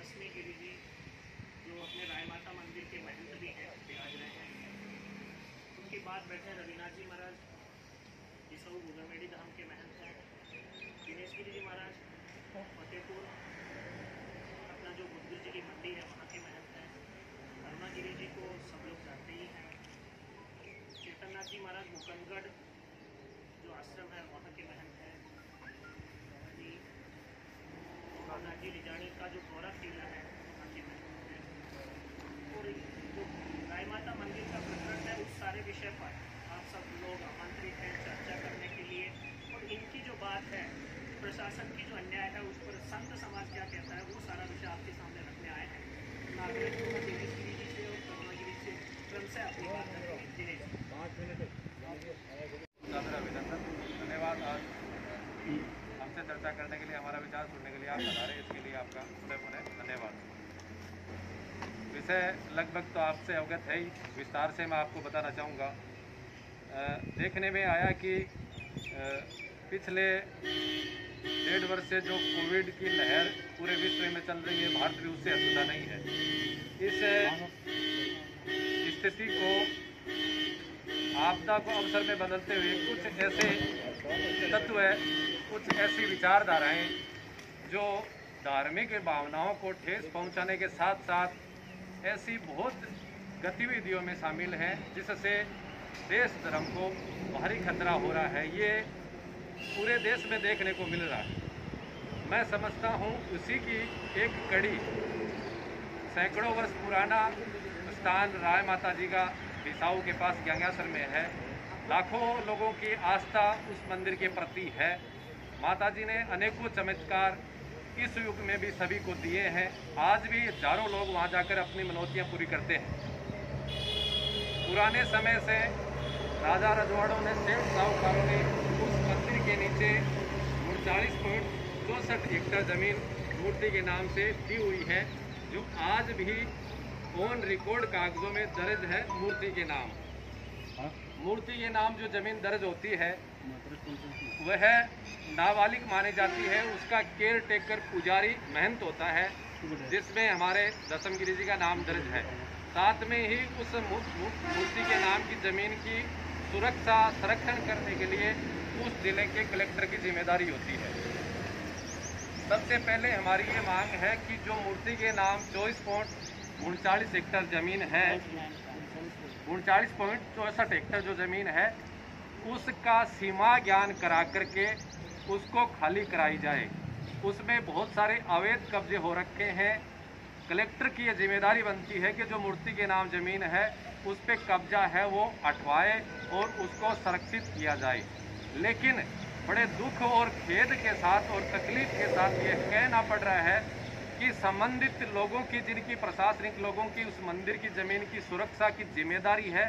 भस्मी गिरी जी जो अपने राय माता मंदिर के महंत भी हैं, विराज रहे हैं। उनके बाद बैठे रविनाथ जी महाराज जिसऊ गुगमेड़ी धाम के महंत हैं। दिनेश गिरी जी महाराज फतेहपुर अपना जो बुद्धू जी की मंडी है वहाँ के महंत हैं। कर्मा गिरी जी को सब लोग जानते ही हैं। चेतननाथ जी महाराज मुकंदगढ़ जो आश्रम है वहाँ के महंत हैं। नाथ जी लिजानी का जो गौरा किला है वहाँ के महंत हैं। और जो राय माता मंदिर का प्रकरण है उस सारे विषय पर आप सब लोग आमंत्रित हैं चर्चा करने के लिए। और इनकी जो बात है प्रशासन की जो अन्याय है उस पर संत समाज क्या कहता है वो सारा विषय आपके सामने रखने आए हैं। नागरिक दिनेश गिरी जी से और कर्मा गिरी से क्रम से अपनी बात करेंगे। दिनेश 5 मिनट। अभिनंदन, धन्यवाद। आज हमसे चर्चा करने के लिए, हमारा विचार सुनने के लिए आप पधारे, इसके लिए आपका पुनः धन्यवाद। विषय लगभग तो आपसे अवगत है ही, विस्तार से मैं आपको बताना चाहूँगा। देखने में आया कि पिछले 1.5 वर्ष से जो कोविड की लहर पूरे विश्व में चल रही है, भारत भी उससे अछूता नहीं है। इस स्थिति को, आपदा को अवसर में बदलते हुए कुछ ऐसे तत्व, कुछ ऐसी विचारधाराएं जो धार्मिक भावनाओं को ठेस पहुंचाने के साथ साथ ऐसी बहुत गतिविधियों में शामिल हैं जिससे देश धर्म को भारी खतरा हो रहा है, ये पूरे देश में देखने को मिल रहा है। मैं समझता हूँ उसी की एक कड़ी सैकड़ों वर्ष पुराना स्थान राय माता जी का बिसाऊ के पास गंगासर में है। लाखों लोगों की आस्था उस मंदिर के प्रति है। माता जी ने अनेकों चमत्कार इस युग में भी सभी को दिए हैं। आज भी हजारों लोग वहां जाकर अपनी मनौतियां पूरी करते हैं। पुराने समय से राजा रजवाड़ों ने, सेठ साहूकारों ने उस मंदिर के नीचे 39.64 हेक्टर जमीन मूर्ति के नाम से दी हुई है, जो आज भी ऑन रिकॉर्ड कागजों में दर्ज है। मूर्ति के नाम जो जमीन दर्ज होती है वह नाबालिग मानी जाती है। उसका केयर टेकर पुजारी महंत होता है, जिसमें हमारे दशम गिरी जी का नाम दर्ज है। साथ में ही उस मूर्ति के नाम की जमीन की सुरक्षा संरक्षण करने के लिए उस जिले के कलेक्टर की जिम्मेदारी होती है। सबसे पहले हमारी ये मांग है कि जो मूर्ति के नाम 24.39 हेक्टर जमीन है, 39.64 हेक्टर जो जमीन है, उसका सीमा ज्ञान करा करके उसको खाली कराई जाए। उसमें बहुत सारे अवैध कब्जे हो रखे हैं। कलेक्टर की ये जिम्मेदारी बनती है कि जो मूर्ति के नाम जमीन है उस पर कब्जा है वो हटवाए और उसको संरक्षित किया जाए। लेकिन बड़े दुख और खेद के साथ और तकलीफ के साथ ये कहना पड़ रहा है कि संबंधित लोगों की, जिनकी प्रशासनिक लोगों की उस मंदिर की जमीन की सुरक्षा की जिम्मेदारी है,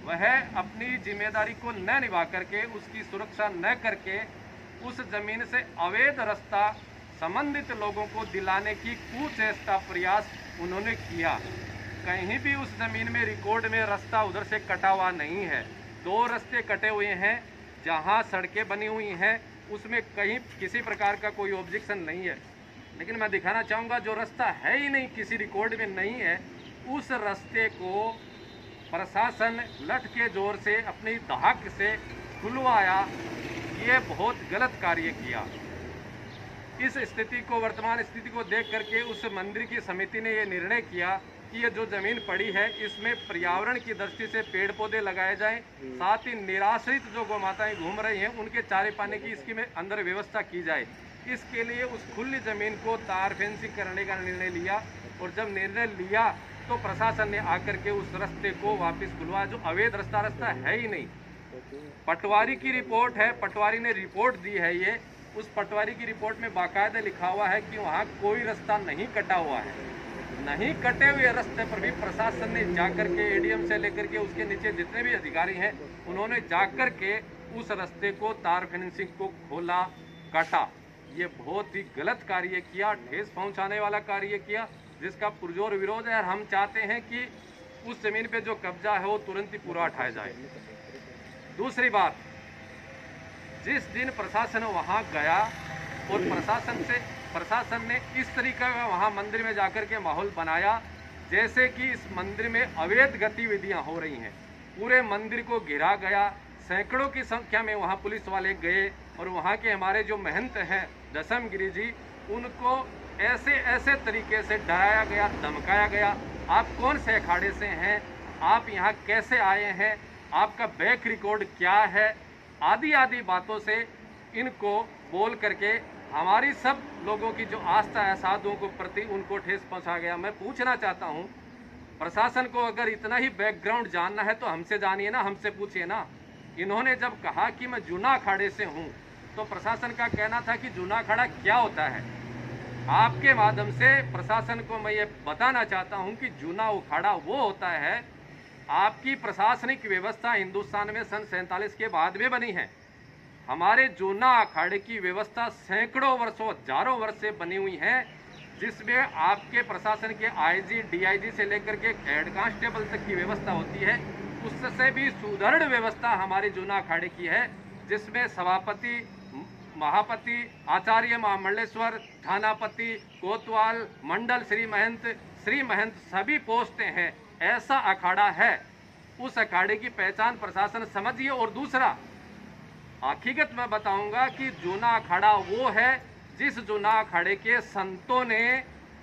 वह अपनी जिम्मेदारी को न निभा करके, उसकी सुरक्षा न करके उस जमीन से अवैध रास्ता संबंधित लोगों को दिलाने की कुचेष्टा प्रयास उन्होंने किया। कहीं भी उस जमीन में रिकॉर्ड में रास्ता उधर से कटा हुआ नहीं है। 2 रास्ते कटे हुए हैं, जहां सड़कें बनी हुई हैं उसमें कहीं किसी प्रकार का कोई ऑब्जेक्शन नहीं है। लेकिन मैं दिखाना चाहूँगा जो रास्ता है ही नहीं, किसी रिकॉर्ड में नहीं है, उस रास्ते को प्रशासन लठ के जोर से अपनी धाक से खुलवाया। ये बहुत गलत कार्य किया। इस स्थिति को, वर्तमान स्थिति को देख करके उस मंदिर की समिति ने ये निर्णय किया कि ये जो जमीन पड़ी है इसमें पर्यावरण की दृष्टि से पेड़ पौधे लगाए जाएं, साथ ही निराश्रित जो गौ माताएं घूम रही हैं उनके चारे पाने की इसकी में अंदर व्यवस्था की जाए। इसके लिए उस खुली जमीन को तार फेंसिंग करने का निर्णय लिया। और जब निर्णय लिया तो प्रशासन ने आकर के उस रास्ते को वापस खुलवाया, जो अवैध रास्ता है ही नहीं। पटवारी की रिपोर्ट है, पटवारी ने रिपोर्ट दी है। ये उस पटवारी की रिपोर्ट में बाकायदा लिखा हुआ है कि वहाँ कोई रास्ता नहीं कटा हुआ है। नहीं कटे हुए रास्ते पर भी प्रशासन ने जाकर के, एडीएम से लेकर के उसके नीचे जितने भी अधिकारी हैं, उन्होंने जाकर के उस रास्ते को, तार फेंसिंग को खोला, काटा। ये बहुत ही गलत कार्य किया, ठेस पहुंचाने वाला कार्य किया, जिसका पुरजोर विरोध है। और हम चाहते हैं कि उस जमीन पे जो कब्जा है वो तुरंत ही पूरा उठाया जाए। दूसरी बात, जिस दिन प्रशासन वहां गया और प्रशासन से प्रशासन ने इस तरीके का वहाँ मंदिर में जाकर के माहौल बनाया जैसे कि इस मंदिर में अवैध गतिविधियां हो रही हैं। पूरे मंदिर को घिरा गया, सैकड़ों की संख्या में वहाँ पुलिस वाले गए और वहाँ के हमारे जो महंत हैं दशम गिरी जी, उनको ऐसे ऐसे तरीके से डराया गया, धमकाया गया। आप कौन से अखाड़े से हैं, आप यहाँ कैसे आए हैं, आपका बैक रिकॉर्ड क्या है, आदि आदि बातों से इनको बोल करके हमारी सब लोगों की जो आस्था है साधुओं को प्रति उनको ठेस पहुंचा गया। मैं पूछना चाहता हूं प्रशासन को, अगर इतना ही बैकग्राउंड जानना है तो हमसे जानिए ना, हमसे पूछिए ना। इन्होंने जब कहा कि मैं जूना अखाड़े से हूं तो प्रशासन का कहना था कि जूना अखाड़ा क्या होता है। आपके माध्यम से प्रशासन को मैं ये बताना चाहता हूं कि जूना अखाड़ा वो होता है, आपकी प्रशासनिक व्यवस्था हिंदुस्तान में सन 47 के बाद में बनी है। हमारे जूना अखाड़े की व्यवस्था सैकड़ों वर्षों, हजारों वर्ष से बनी हुई है, जिसमें आपके प्रशासन के आईजी, डीआईजी से लेकर के हेड कांस्टेबल तक की व्यवस्था होती है। उससे भी सुदृढ़ व्यवस्था हमारे जूना अखाड़े की है, जिसमें सभापति, महापति, आचार्य महामंडलेश्वर, थानापति, कोतवाल, मंडल श्री महंत सभी पोस्टें हैं। ऐसा अखाड़ा है, उस अखाड़े की पहचान प्रशासन समझिए। और दूसरा हकीकत मैं बताऊंगा कि जूना अखाड़ा वो है जिस जूना अखाड़े के संतों ने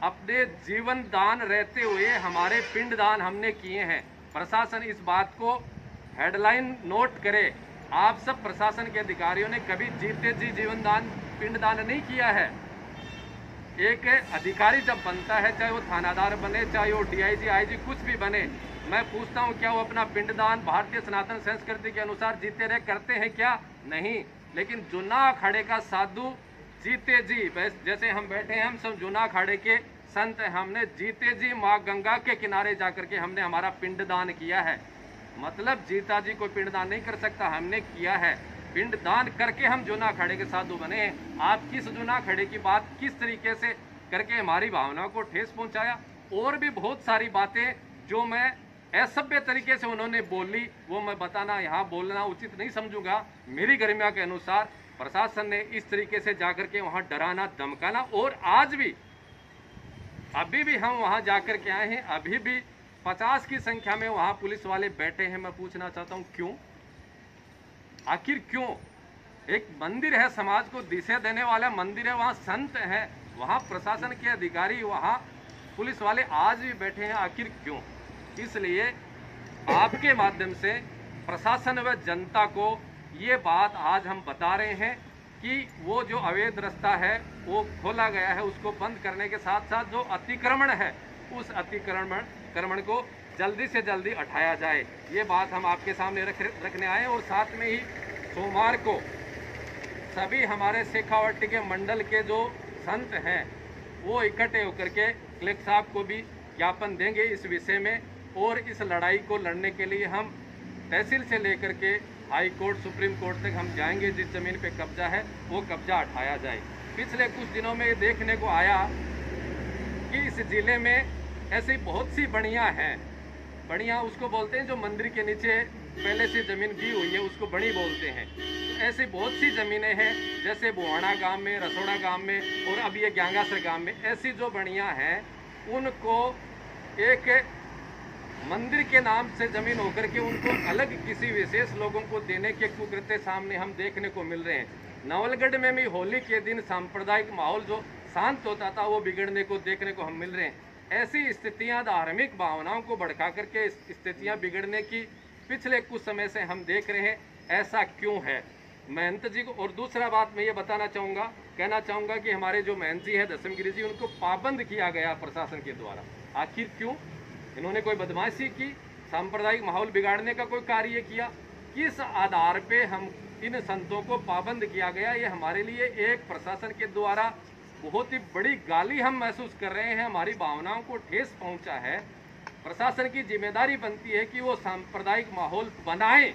अपने जीवन दान रहते हुए हमारे पिंड दान हमने किए हैं। प्रशासन इस बात को हेडलाइन नोट करे, आप सब प्रशासन के अधिकारियों ने कभी जीते जी जीवन दान, पिंड दान नहीं किया है। एक अधिकारी जब बनता है, चाहे वो थानादार बने, चाहे वो डीआईजी, आईजी, कुछ भी बने, मैं पूछता हूँ क्या वो अपना पिंडदान भारतीय सनातन संस्कृति के अनुसार जीते रहे करते हैं क्या? नहीं। लेकिन जूना अखाड़े का साधु जीते जी, जैसे हम बैठे हैं, हम सब जूना अखाड़े के संत, हमने जीते जी माँ गंगा के किनारे जाकर के हमने हमारा पिंडदान किया है। मतलब जीता जी कोई पिंडदान नहीं कर सकता, हमने किया है। पिंडदान करके हम जूना अखाड़े के साधु बने हैं। आप किस जूना अखाड़े की बात किस तरीके से करके हमारी भावनाओं को ठेस पहुंचाया। और भी बहुत सारी बातें जो मैं असभ्य तरीके से उन्होंने बोली, वो मैं बताना यहाँ बोलना उचित नहीं समझूंगा। मेरी गरिमा के अनुसार प्रशासन ने इस तरीके से जाकर के वहाँ डराना, धमकाना, और आज भी अभी भी हम वहाँ जाकर के आए हैं, अभी भी 50 की संख्या में वहाँ पुलिस वाले बैठे हैं। मैं पूछना चाहता हूँ क्यों, आखिर क्यों? एक मंदिर है, समाज को दिशा देने वाला मंदिर है, वहाँ संत हैं, वहाँ प्रशासन के अधिकारी, वहाँ पुलिस वाले आज भी बैठे हैं, आखिर क्यों? इसलिए आपके माध्यम से प्रशासन व जनता को ये बात आज हम बता रहे हैं कि वो जो अवैध रास्ता है वो खोला गया है, उसको बंद करने के साथ साथ जो अतिक्रमण है उस अतिक्रमण को जल्दी से जल्दी हटाया जाए। ये बात हम आपके सामने रखने आए हैं। और साथ में ही सोमवार को सभी हमारे शेखावाटी के मंडल के जो संत हैं वो इकट्ठे होकर के कलेक्टर साहब को भी ज्ञापन देंगे इस विषय में। और इस लड़ाई को लड़ने के लिए हम तहसील से लेकर के हाई कोर्ट, सुप्रीम कोर्ट तक हम जाएंगे। जिस जमीन पे कब्जा है वो कब्जा हटाया जाए। पिछले कुछ दिनों में देखने को आया कि इस जिले में ऐसी बहुत सी बणियाँ हैं, बणियाँ उसको बोलते हैं जो मंदिर के नीचे पहले से ज़मीन दी हुई है, उसको बणी बोलते हैं। तो ऐसी बहुत सी ज़मीनें हैं, जैसे बुहाना गांव में, रसोड़ा गांव में, और अब ये ग्यांगासर गांव में, ऐसी जो बणियाँ हैं उनको एक मंदिर के नाम से ज़मीन होकर के उनको अलग किसी विशेष लोगों को देने के कुकृत्य सामने हम देखने को मिल रहे हैं। नवलगढ़ में भी होली के दिन सांप्रदायिक माहौल जो शांत होता था वो बिगड़ने को देखने को हम मिल रहे हैं। ऐसी स्थितियां, धार्मिक भावनाओं को भड़का करके स्थितियां बिगड़ने की पिछले कुछ समय से हम देख रहे हैं। ऐसा क्यों है महंत जी को? और दूसरा बात मैं ये बताना चाहूँगा, कहना चाहूँगा कि हमारे जो महंत जी हैं दशम गिरी जी, उनको पाबंद किया गया प्रशासन के द्वारा। आखिर क्यों? इन्होंने कोई बदमाशी की, सांप्रदायिक माहौल बिगाड़ने का कोई कार्य किया? किस आधार पे हम इन संतों को पाबंद किया गया? ये हमारे लिए एक प्रशासन के द्वारा बहुत ही बड़ी गाली हम महसूस कर रहे हैं, हमारी भावनाओं को ठेस पहुंचा है। प्रशासन की जिम्मेदारी बनती है कि वो सांप्रदायिक माहौल बनाए,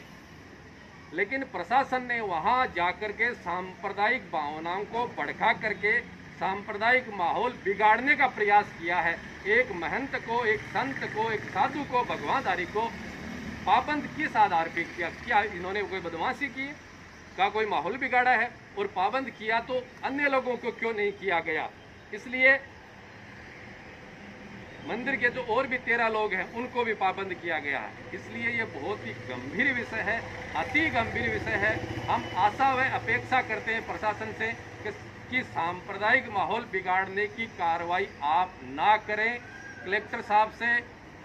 लेकिन प्रशासन ने वहां जाकर के सांप्रदायिक भावनाओं को भड़का करके सांप्रदायिक माहौल बिगाड़ने का प्रयास किया है। एक महंत को, एक संत को, एक साधु को, भगवानधारी को पाबंद किस आधार पे किया? क्या इन्होंने कोई बदमाशी की है? का कोई माहौल बिगाड़ा है? और पाबंद किया तो अन्य लोगों को क्यों नहीं किया गया? इसलिए मंदिर के जो और भी 13 लोग हैं उनको भी पाबंद किया गया है। इसलिए ये बहुत ही गंभीर विषय है, अति गंभीर विषय है। हम आशा व अपेक्षा करते हैं प्रशासन से कि सांप्रदायिक माहौल बिगाड़ने की कार्रवाई आप ना करें। कलेक्टर साहब से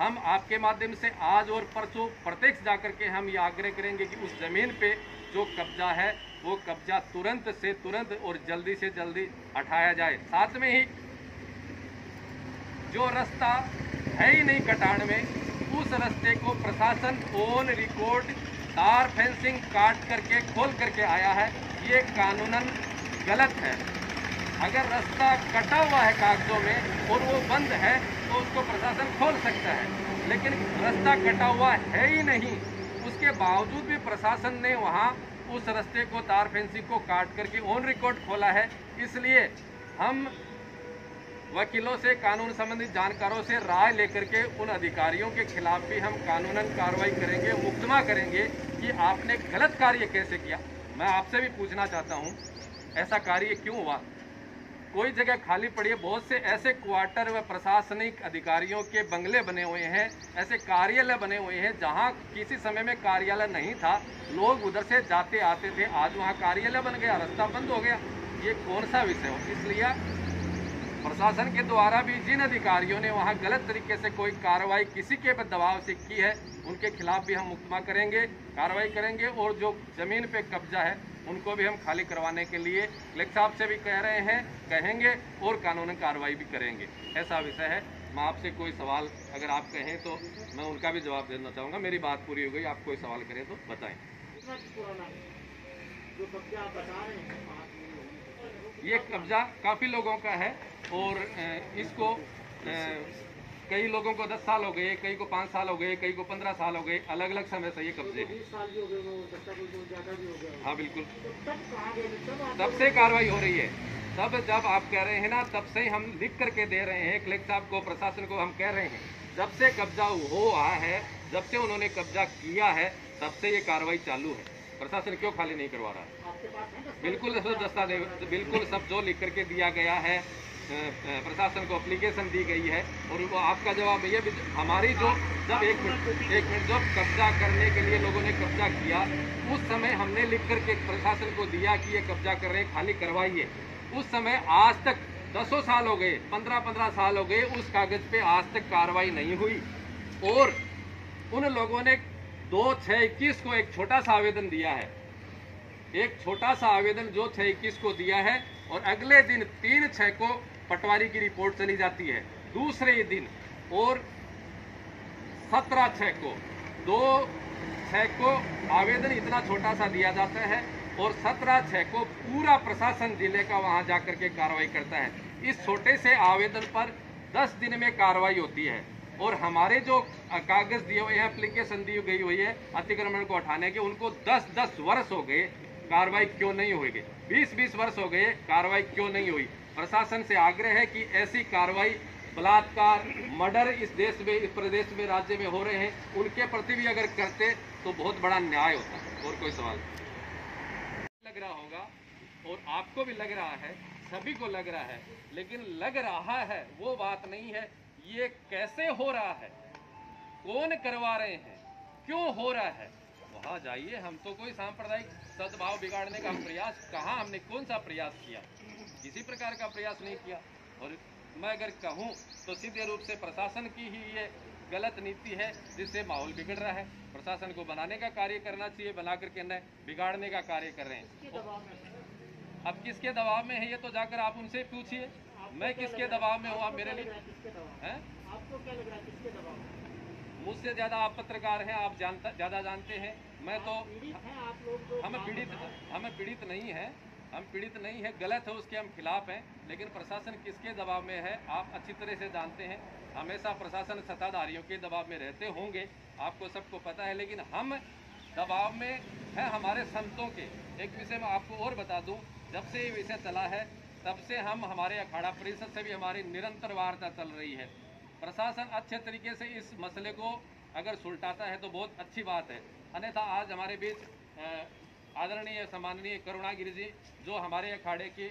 हम आपके माध्यम से आज और परसों प्रत्यक्ष जाकर के हम ये आग्रह करेंगे कि उस ज़मीन पे जो कब्जा है वो कब्जा तुरंत से तुरंत और जल्दी से जल्दी हटाया जाए। साथ में ही जो रास्ता है ही नहीं कटान में, उस रास्ते को प्रशासन ऑन रिकॉर्ड तार फेंसिंग काट करके खोल करके आया है। ये कानूनन गलत है। अगर रास्ता कटा हुआ है कागजों में और वो बंद है तो उसको प्रशासन खोल सकता है, लेकिन रास्ता कटा हुआ है ही नहीं। उसके बावजूद भी प्रशासन ने वहाँ उस रास्ते को तार फेंसिंग को काट करके ऑन रिकॉर्ड खोला है। इसलिए हम वकीलों से, कानून संबंधी जानकारों से राय लेकर के उन अधिकारियों के खिलाफ भी हम कानूनन कार्रवाई करेंगे, मुकदमा करेंगे कि आपने गलत कार्य कैसे किया। मैं आपसे भी पूछना चाहता हूं, ऐसा कार्य क्यों हुआ? कोई जगह खाली पड़ी है, बहुत से ऐसे क्वार्टर व प्रशासनिक अधिकारियों के बंगले बने हुए हैं, ऐसे कार्यालय बने हुए हैं जहां किसी समय में कार्यालय नहीं था, लोग उधर से जाते आते थे, आज वहां कार्यालय बन गया, रास्ता बंद हो गया। ये कौन सा विषय हो? इसलिए प्रशासन के द्वारा भी जिन अधिकारियों ने वहां गलत तरीके से कोई कार्रवाई किसी के दबाव से की है, उनके खिलाफ भी हम मुकदमा करेंगे, कार्रवाई करेंगे। और जो जमीन पे कब्जा है उनको भी हम खाली करवाने के लिए कलेक्टर साहब से भी कह रहे हैं, कहेंगे और कानूनी कार्रवाई भी करेंगे। ऐसा विषय है। मैं आपसे कोई सवाल अगर आप कहें तो मैं उनका भी जवाब देना चाहूँगा। मेरी बात पूरी हो गई, आप कोई सवाल करें तो बताएं। ये कब्जा काफ़ी लोगों का है और इसको कई लोगों को 10 साल हो गए, कई को 5 साल हो गए, कई को 15 साल हो गए, अलग अलग समय से ये कब्जे हैं। हाँ बिल्कुल, तब से कार्रवाई हो रही है। तब जब आप कह रहे हैं ना, तब से हम लिख करके दे रहे हैं कलेक्टर साहब को, प्रशासन को हम कह रहे हैं, जब से कब्जा हुआ है, जब से उन्होंने कब्जा किया है, तब से ये कार्रवाई चालू है। प्रशासन क्यों खाली नहीं करवा रहा? बिल्कुल सब दस्तावेज, बिल्कुल सब जो लिख करके दिया गया है, प्रशासन को एप्लीकेशन दी गई है। और वो आपका जवाब ये भी, हमारी जो जब एक मिनट जब कब्जा करने के लिए लोगों ने कब्जा किया, उस समय हमने लिख करके प्रशासन को दिया कि ये कब्जा कर रहे हैं, खाली करवाइए। उस समय आज तक 10 साल हो गए, 15 साल हो गए, उस कागज पे आज तक कार्रवाई नहीं हुई। और उन लोगों ने 2/6/21 को एक छोटा सा आवेदन दिया है, एक छोटा सा आवेदन जो 6/21 को दिया है, और अगले दिन 3/6 को पटवारी की रिपोर्ट चली जाती है। दूसरे दिन और 17/6 को, 2/6 को आवेदन इतना छोटा सा दिया जाता है और 17/6 को पूरा प्रशासन जिले का वहां जाकर के कार्रवाई करता है। इस छोटे से आवेदन पर 10 दिन में कार्रवाई होती है। और हमारे जो कागज दिए हुए हैं, एप्लीकेशन दी गई हुई है अतिक्रमण को हटाने के, उनको 10-10 वर्ष हो गए, कार्रवाई क्यों नहीं हुई? 20-20 वर्ष हो गए, कार्रवाई क्यों नहीं हुई? प्रशासन से आग्रह है कि ऐसी कार्रवाई, बलात्कार, मर्डर इस देश में, इस प्रदेश में, राज्य में हो रहे हैं, उनके प्रति भी अगर करते तो बहुत बड़ा न्याय होता। और कोई सवाल लग रहा होगा, और आपको भी लग रहा है, सभी को लग रहा है, लेकिन लग रहा है वो बात नहीं है। ये कैसे हो रहा है, कौन करवा रहे हैं, क्यों हो रहा है, वहाँ जाइए। हम तो कोई सांप्रदायिक सद्भाव बिगाड़ने का प्रयास कहाँ, हमने कौन सा प्रयास किया? किसी प्रकार का प्रयास नहीं किया। और मैं अगर कहूँ तो सीधे रूप से प्रशासन की ही ये गलत नीति है जिससे माहौल बिगड़ रहा है। प्रशासन को बनाने का कार्य करना चाहिए, बना करके न बिगाड़ने का कार्य कर रहे हैं। अब किसके दबाव में है ये तो जाकर आप उनसे पूछिए, मैं किसके दबाव में हूँ? आप मेरे लिए हैं? आपको क्या लग रहा है किसके दबाव में? मुझसे ज़्यादा आप पत्रकार हैं, आप ज़्यादा जानते हैं। मैं तो आप लोग हम पीड़ित नहीं हैं, हम पीड़ित नहीं है, गलत है उसके हम खिलाफ हैं। लेकिन प्रशासन किसके दबाव में है आप अच्छी तरह से जानते हैं। हमेशा प्रशासन सत्ताधारियों के दबाव में रहते होंगे, आपको सबको पता है। लेकिन हम दबाव में है हमारे संतों के। एक विषय में आपको और बता दूं, जब से ये विषय चला है तब से हम, हमारे अखाड़ा परिषद से भी हमारी निरंतर वार्ता चल रही है। प्रशासन अच्छे तरीके से इस मसले को अगर सुलटाता है तो बहुत अच्छी बात है। अन्यथा आज हमारे बीच आदरणीय सम्माननीय करुणागिरी जी, जो हमारे अखाड़े की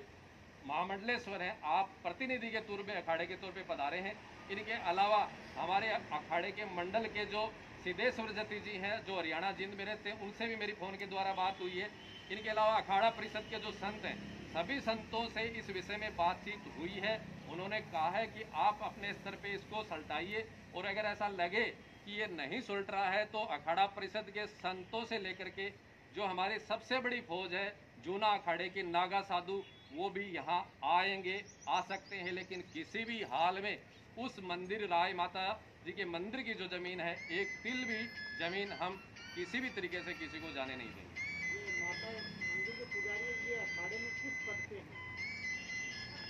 महामंडलेश्वर हैं, आप प्रतिनिधि के तौर पे अखाड़े के तौर पे पधारे हैं। इनके अलावा हमारे अखाड़े के मंडल के जो सिद्धेश्वर जति जी हैं, जो हरियाणा जिंद में रहते हैं, उनसे भी मेरी फ़ोन के द्वारा बात हुई है। इनके अलावा अखाड़ा परिषद के जो संत हैं, सभी संतों से इस विषय में बातचीत हुई है। उन्होंने कहा है कि आप अपने स्तर पे इसको सलटाइए, और अगर ऐसा लगे कि ये नहीं सुलट रहा है तो अखाड़ा परिषद के संतों से लेकर के जो हमारी सबसे बड़ी फौज है जूना अखाड़े के नागा साधु, वो भी यहाँ आएंगे, आ सकते हैं। लेकिन किसी भी हाल में उस मंदिर राय माता जी के मंदिर की जो ज़मीन है, एक तिल भी ज़मीन हम किसी भी तरीके से किसी को जाने नहीं देंगे। ये माता मंदिर के पुजारी ये अखाड़े में किस पद पे हैं?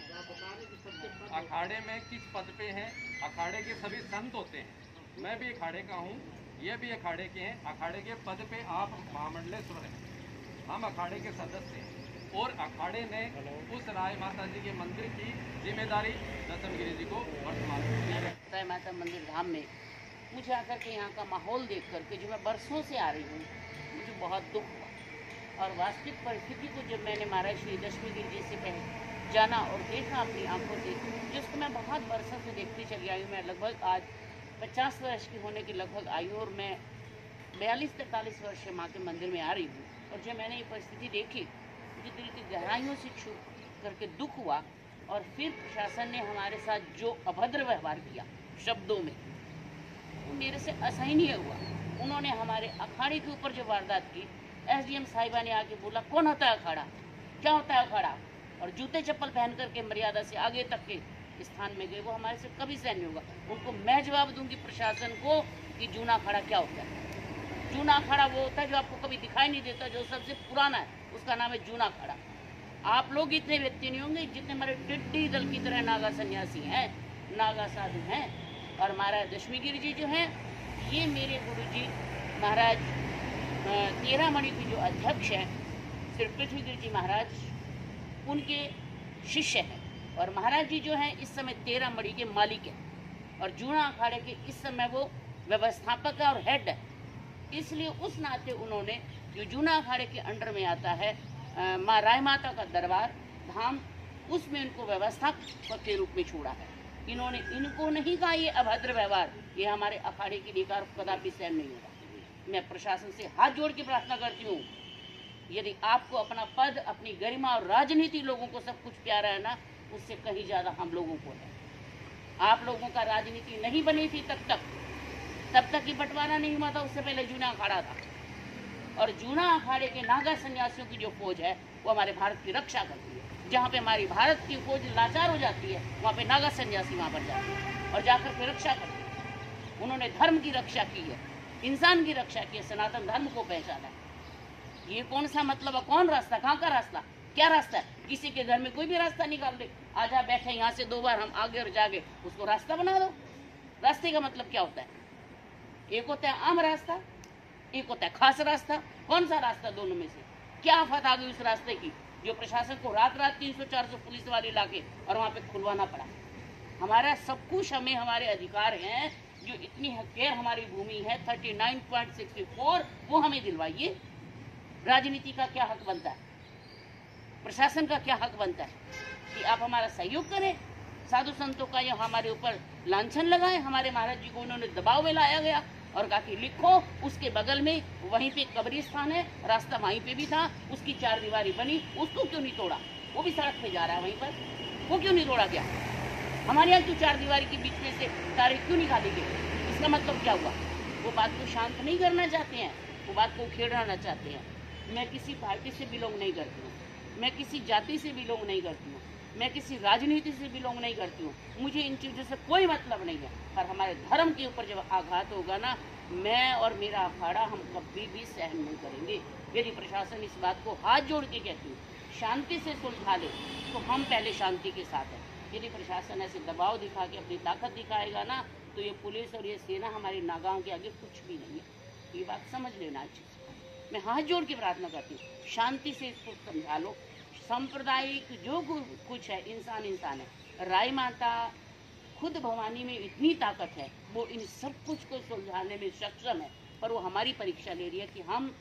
आप बता रहे हैं कि सबके पद हैं। अखाड़े में किस पद पे हैं? अखाड़े के सभी संत होते हैं, मैं भी अखाड़े का हूँ, ये भी अखाड़े के हैं। अखाड़े के पद पे आप महामंडलेश्वर हैं, हम अखाड़े के सदस्य हैं, और अखाड़े ने उस राय माता जी के मंदिर की जिम्मेदारी दशमगिरी जी को वर्तमान में दी है। राय माता मंदिर धाम में मुझे आकर के यहाँ का माहौल देख करके, जो मैं बरसों से आ रही हूँ, मुझे बहुत दुख हुआ। और वास्तविक परिस्थिति को जब मैंने महाराज श्री दशमगिरी जी से जाना और देखा अपनी आंखों से, जिसको मैं बहुत बरसों से देखती चली आई हूँ। मैं लगभग आज 50 वर्ष की होने की लगभग आयु, और मैं 42-43 वर्ष से माँ के मंदिर में आ रही हूँ। और जब मैंने ये परिस्थिति देखी, मुझे दिल की गहराइयों से छू करके दुख हुआ। और फिर प्रशासन ने हमारे साथ जो अभद्र व्यवहार किया शब्दों में, वो मेरे से असहनीय हुआ। उन्होंने हमारे अखाड़े के ऊपर जो वारदात की, एसडीएम साहिबा ने आके बोला कौन होता है अखाड़ा, क्या होता है अखाड़ा, और जूते चप्पल पहन करके मर्यादा से आगे तक के स्थान में गए। वो हमारे से कभी सहन नहीं होगा। उनको मैं जवाब दूंगी प्रशासन को कि जूना अखाड़ा क्या होता है। जूना अखाड़ा वो होता है जो आपको कभी दिखाई नहीं देता, जो सबसे पुराना है, उसका नाम है जूना अखाड़ा। आप लोग इतने व्यक्ति नहीं होंगे जितने हमारे टिड्डी दल की तरह नागा सन्यासी हैं, नागा साधु हैं। और महाराज दशमगिरी जी जो हैं, ये मेरे गुरु जी महाराज 13 मणि के जो अध्यक्ष हैं श्री पृथ्वीगिरी जी महाराज, उनके शिष्य हैं। और महाराज जी जो हैं इस समय 13 मणि के मालिक हैं, और जूना अखाड़े के इस समय वो व्यवस्थापक है और हेड है। इसलिए उस नाते उन्होंने जो जूना अखाड़े के अंडर में आता है माँ राय माता का दरबार धाम, उसमें इनको व्यवस्थापक के रूप में छोड़ा है। इन्होंने इनको नहीं कहा ये अभद्र व्यवहार, ये हमारे अखाड़े की बेकार कदापि सहन नहीं होगा। मैं प्रशासन से हाथ जोड़ के प्रार्थना करती हूँ, यदि आपको अपना पद, अपनी गरिमा और राजनीति, लोगों को सब कुछ प्यारा है ना, उससे कहीं ज़्यादा हम लोगों को है। आप लोगों का राजनीति नहीं बनी थी तब तक ही बंटवारा नहीं हुआ था, उससे पहले जूना अखाड़ा था। और जूना अखाड़े के नागा सन्यासियों की जो फौज है वो हमारे भारत की रक्षा करती है। जहाँ पे हमारी भारत की फौज लाचार हो जाती है, वहाँ पे नागा सन्यासी वहाँ पर जाते हैं और जाकर के रक्षा करते हैं। उन्होंने धर्म की रक्षा की है, इंसान की रक्षा की है, सनातन धर्म को पहचाना है। ये कौन सा मतलब है, कौन रास्ता, कहाँ का रास्ता, क्या रास्ता है? किसी के घर में कोई भी रास्ता निकाल दे, आजा बैठे यहाँ से 2 बार हम आगे और जागे, उसको रास्ता बना दो। रास्ते का मतलब क्या होता है? एक होता है आम रास्ता, एक होता है खास रास्ता। कौन सा रास्ता दोनों में से? क्या आफत आ गई उस रास्ते की जो प्रशासन को रात 300-400 पुलिस वाले लाके और वहाँ पे खुलवाना पड़ा? हमारा सब कुछ, हमें हमारे अधिकार हैं, जो इतनी हेक्टेयर हमारी भूमि है 39.64, वो हमें दिलवाइए। राजनीति का क्या हक बनता है, प्रशासन का क्या हक बनता है कि आप हमारा सहयोग करें? साधु संतों का ये हमारे ऊपर लांछन लगाए, हमारे महाराज जी को उन्होंने दबाव में लाया गया और कहा कि लिखो, उसके बगल में वहीं पे कब्रिस्तान है, रास्ता वहीं पे भी था, उसकी 4 दीवारी बनी, उसको क्यों नहीं तोड़ा? वो भी सड़क पे जा रहा है वहीं पर, वो क्यों नहीं तोड़ा गया? हमारे यहाँ क्यों 4 दीवारी के बीच में से तारीख क्यों निकाली गई? इसका मतलब क्या हुआ? वो बात को शांत नहीं करना चाहते हैं, वो बात को उखेड़ना चाहते हैं। मैं किसी पार्टी से बिलोंग नहीं करती हूँ, मैं किसी जाति से बिलोंग नहीं करती हूँ, मैं किसी राजनीति से बिलोंग नहीं करती हूँ, मुझे इन चीज़ों से कोई मतलब नहीं है। पर हमारे धर्म के ऊपर जब आघात होगा ना, मैं और मेरा अखाड़ा हम कभी भी सहन नहीं करेंगे। यदि प्रशासन इस बात को हाथ जोड़ के कहती है शांति से सुलझा ले, तो हम पहले शांति के साथ हैं। यदि प्रशासन ऐसे दबाव दिखा के अपनी ताकत दिखाएगा ना, तो ये पुलिस और ये सेना हमारी नागाओं के आगे कुछ भी नहीं है। ये बात समझ लेना चाहिए। मैं हाथ जोड़ के प्रार्थना करती हूँ, शांति से इसको समझा लो। सांप्रदायिक जो कुछ है, इंसान इंसान है। राय माता खुद भवानी में इतनी ताकत है, वो इन सब कुछ को सुलझाने में सक्षम है, पर वो हमारी परीक्षा ले रही है कि हम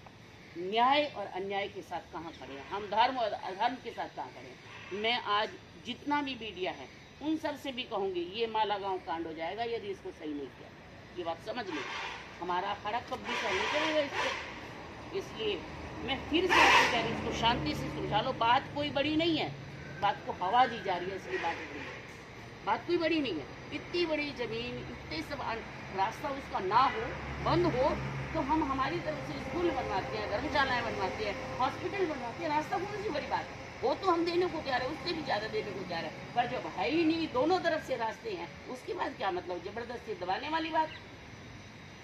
न्याय और अन्याय के साथ कहाँ खड़े हैं, हम धर्म और अधर्म के साथ कहाँ खड़े हैं। मैं आज जितना भी मीडिया है उन सब से भी कहूँगी ये मालागांव कांड हो जाएगा यदि इसको सही नहीं किया। ये बात समझ लो, हमारा अखाड़ा कब भी सही नहीं करेगा इसको। इसलिए मैं फिर से आपको कह रही हूँ, इसको शांति से सुलझा लो। बात कोई बड़ी नहीं है, बात को हवा दी जा रही है, इसलिए बात कोई बड़ी नहीं है। इतनी बड़ी जमीन, इतने सब रास्ता उसका ना हो, बंद हो, तो हम हमारी तरफ से स्कूल बनवाते हैं, धर्मशालाएँ बनवाते हैं, हॉस्पिटल बनवाते हैं। रास्ता कौन सी बड़ी बात है, वो तो हम देने को तैयार है, उससे भी ज़्यादा देने को तैयार है। पर जब है ही नहीं, दोनों तरफ से रास्ते हैं, उसके बाद क्या मतलब जबरदस्ती दबाने वाली बात।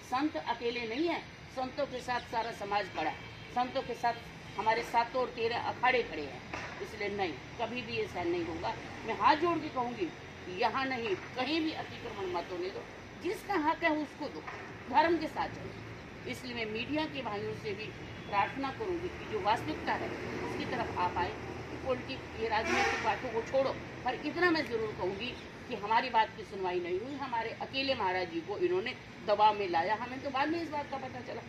संत अकेले नहीं है, संतों के साथ सारा समाज खड़ा है, संतों के साथ हमारे 7 और 13 अखाड़े खड़े हैं। इसलिए नहीं, कभी भी ये सहन नहीं होगा। मैं हाथ जोड़ के कहूँगी, यहाँ नहीं कहीं भी अतिक्रमण मत होने दो, जिसका हक है उसको दो, धर्म के साथ चलो। इसलिए मैं मीडिया के भाइयों से भी प्रार्थना करूँगी कि जो वास्तविकता है उसकी तरफ आप आए, पॉलिटिक ये राजनीतिक बातों को छोड़ो। पर इतना मैं ज़रूर कहूँगी कि हमारी बात की सुनवाई नहीं हुई, हमारे अकेले महाराज जी को इन्होंने दबाव में लाया। हमें तो बाद में इस बात का पता चला,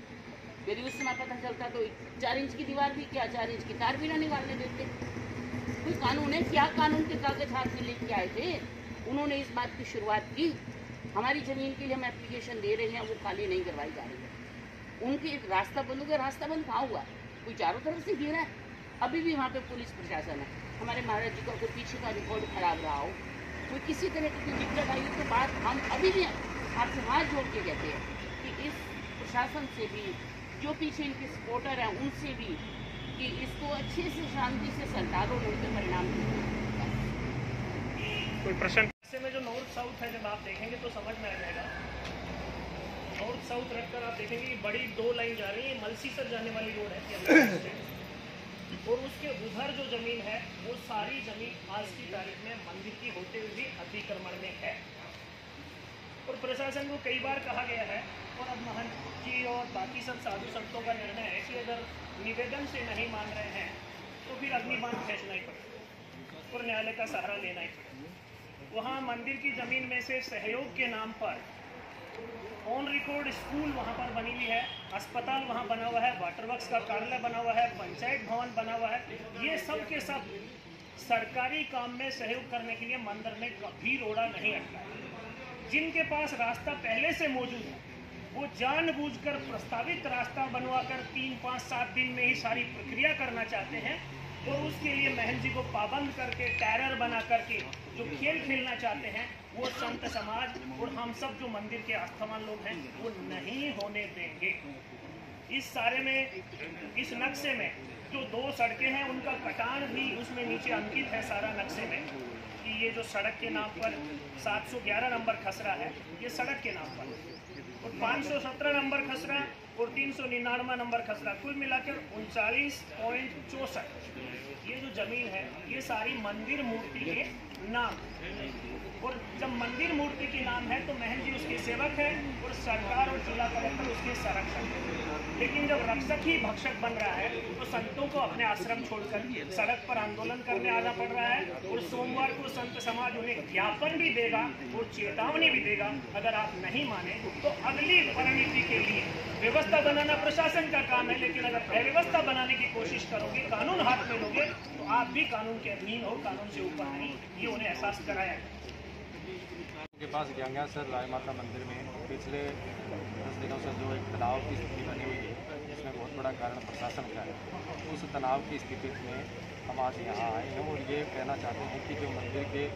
यदि उस समय पता चलता तो 4 इंच की दीवार भी क्या, 4 इंच की तार भी ना निकालने देते। कोई कानून है क्या? कानून के कागज हाथ में लेके आए थे, उन्होंने इस बात की शुरुआत की। हमारी ज़मीन के लिए हम एप्लीकेशन दे रहे हैं, वो खाली नहीं करवाई जा रही है। उनके एक रास्ता बंद हो गया, रास्ता बंद कहाँ हुआ? कोई चारों तरफ से घेरा है, अभी भी वहाँ पे पुलिस प्रशासन है। हमारे महाराज जी का कोई पीछे का रिकॉर्ड खराब रहा हो, कोई किसी तरह की कोई दिक्कत आई हो, तो बात हम अभी भी आपसे हाथ जोड़ के कहते हैं कि इस प्रशासन से भी, जो पीछे इनके सपोर्टर हैं उनसे भी, कि इसको अच्छे से शांति से सल्टा दो, नहीं तो परिणाम कोई प्रश्न? ऐसे में जो नॉर्थ साउथ है, जब आप देखेंगे तो समझ में आ जाएगा। नॉर्थ साउथ रखकर आप देखेंगे कि बड़ी 2 लाइन जा रही है, मलसीसर जाने वाली रोड है और उसके उधर जो जमीन है वो सारी जमीन आज की तारीख में मंदिर की होते हुए भी अतिक्रमण में है। और प्रशासन को कई बार कहा गया है, और अब महंत जी और बाकी सब साधु संतों का निर्णय है कि अगर निवेदन से नहीं मान रहे हैं तो फिर अग्निबाण खींचना ही पड़ेगा और न्यायालय का सहारा लेना ही पड़ेगा। वहाँ मंदिर की जमीन में से सहयोग के नाम पर ऑन रिकॉर्ड स्कूल वहाँ पर बनी हुई है, अस्पताल वहाँ बना हुआ है, वाटर वर्क्स का कार्यालय बना हुआ है, पंचायत भवन बना हुआ है। ये सब के सब सरकारी काम में सहयोग करने के लिए मंदिर ने कभी रोड़ा नहीं अटका। जिनके पास रास्ता पहले से मौजूद है वो जानबूझकर प्रस्तावित रास्ता बनवाकर 3, 5, 7 दिन में ही सारी प्रक्रिया करना चाहते हैं, और उसके लिए महंत जी को पाबंद करके, टेरर बना करके जो खेल खेलना चाहते हैं, वो संत समाज और हम सब जो मंदिर के आस्थावान लोग हैं वो नहीं होने देंगे। इस सारे में, इस नक्शे में जो 2 सड़कें हैं उनका कटान भी उसमें नीचे अंकित है सारा नक्शे में, कि ये जो सड़क के नाम पर 711 नंबर खसरा है, ये सड़क के नाम पर, और 517 नंबर खसरा और 399 नंबर खसरा, कुल मिलाकर 39.64 ये जो जमीन है ये सारी मंदिर मूर्ति के नाम। और जब मंदिर मूर्ति के नाम है तो महंत जी उसके सेवक हैं और सरकार और जिला कलेक्टर उसके संरक्षक हैं। लेकिन जब रक्षक ही भक्षक बन रहा है तो संतों को अपने आश्रम छोड़कर सड़क पर आंदोलन करने आना पड़ रहा है, और सोमवार को संत समाज उन्हें ज्ञापन भी देगा और चेतावनी भी देगा, अगर आप नहीं माने तो अगली परिणति के लिए व्यवस्था बनाना प्रशासन का काम है। लेकिन अगर अव्यवस्था बनाने की कोशिश करोगे, कानून हाथ में लोगे, तो आप भी कानून के अधीन हो, कानून से ऊपर नहीं। ये उन्हें एहसास कराया के पास गंगासर राय माता मंदिर में पिछले 10 दिनों से जो एक तनाव की स्थिति बनी हुई है, इसमें बहुत बड़ा कारण प्रशासन का है। उस तनाव की स्थिति में हम आज यहाँ आए हैं और ये कहना चाहते हैं कि जो मंदिर के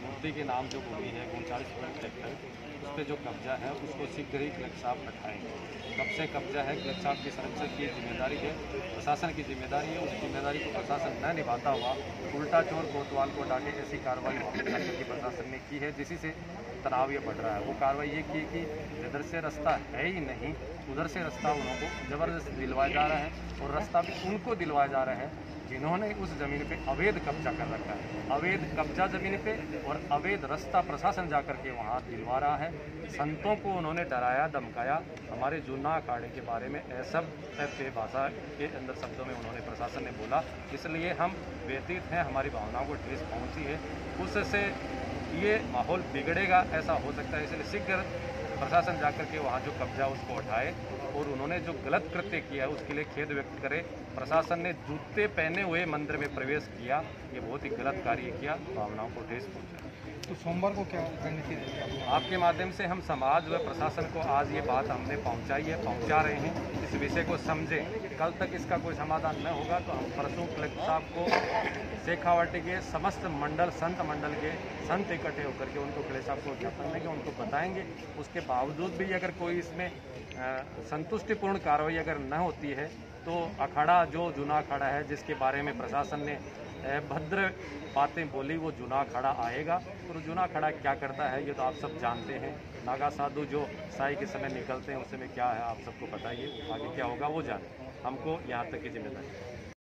मूर्ति के नाम जो भूमि है 39.73, उस पर जो कब्जा है उसको शीघ्र ही कलेक्टर साहब हटाएंगे। कब से कब्जा है, कलेक्टर साहब के संरक्षक की जिम्मेदारी है, प्रशासन की जिम्मेदारी है। उस जिम्मेदारी को प्रशासन न निभाता हुआ उल्टा चोर कोतवाल को डाके ऐसी कार्रवाई की प्रशासन ने की है, जिसी से तनाव ये बढ़ रहा है। वो कार्रवाई ये की कि जिधर से रास्ता है ही नहीं उधर से रास्ता उनको ज़बरदस्त दिलवाया जा रहा है, और रास्ता भी उनको दिलवाया जा रहा है जिन्होंने उस ज़मीन पे अवैध कब्जा कर रखा है। अवैध कब्जा ज़मीन पे और अवैध रास्ता प्रशासन जा कर के वहाँ दिलवा रहा है। संतों को उन्होंने डराया धमकाया। हमारे जूना अखाड़े के बारे में ऐसा भाषा के अंदर शब्दों में उन्होंने प्रशासन ने बोला, इसलिए हम व्यतीत हैं, हमारी भावनाओं को ठेस पहुँची है। उससे ये माहौल बिगड़ेगा, ऐसा हो सकता है। इसलिए शीघ्र प्रशासन जाकर के वहाँ जो कब्जा उसको उठाए और उन्होंने जो गलत कृत्य किया है उसके लिए खेद व्यक्त करे। प्रशासन ने जूते पहने हुए मंदिर में प्रवेश किया, ये बहुत ही गलत कार्य किया, भावनाओं को ठेस पहुँचा। तो सोमवार को क्या रणनीति रहेगी? आपके माध्यम से हम समाज व प्रशासन को आज ये बात हमने पहुंचाई है, पहुंचा रहे हैं, इस विषय को समझें। कल तक इसका कोई समाधान न होगा तो हम परसों कलेक्टर साहब को शेखावाटी के समस्त मंडल, संत मंडल के संत इकट्ठे होकर के उनको कलेक्टर साहब को ज्ञापन देंगे, उनको बताएंगे। उसके बावजूद भी अगर कोई इसमें संतुष्टिपूर्ण कार्रवाई अगर न होती है तो अखाड़ा जो जूना अखाड़ा है जिसके बारे में प्रशासन ने भद्र बातें बोली, वो जूना अखाड़ा आएगा। और जूना अखाड़ा क्या करता है ये तो आप सब जानते हैं। नागा साधु जो साई के समय निकलते हैं उस समय क्या है आप सबको बताइए, आगे क्या होगा वो जाने। हमको यहाँ तक की जिम्मेदारी।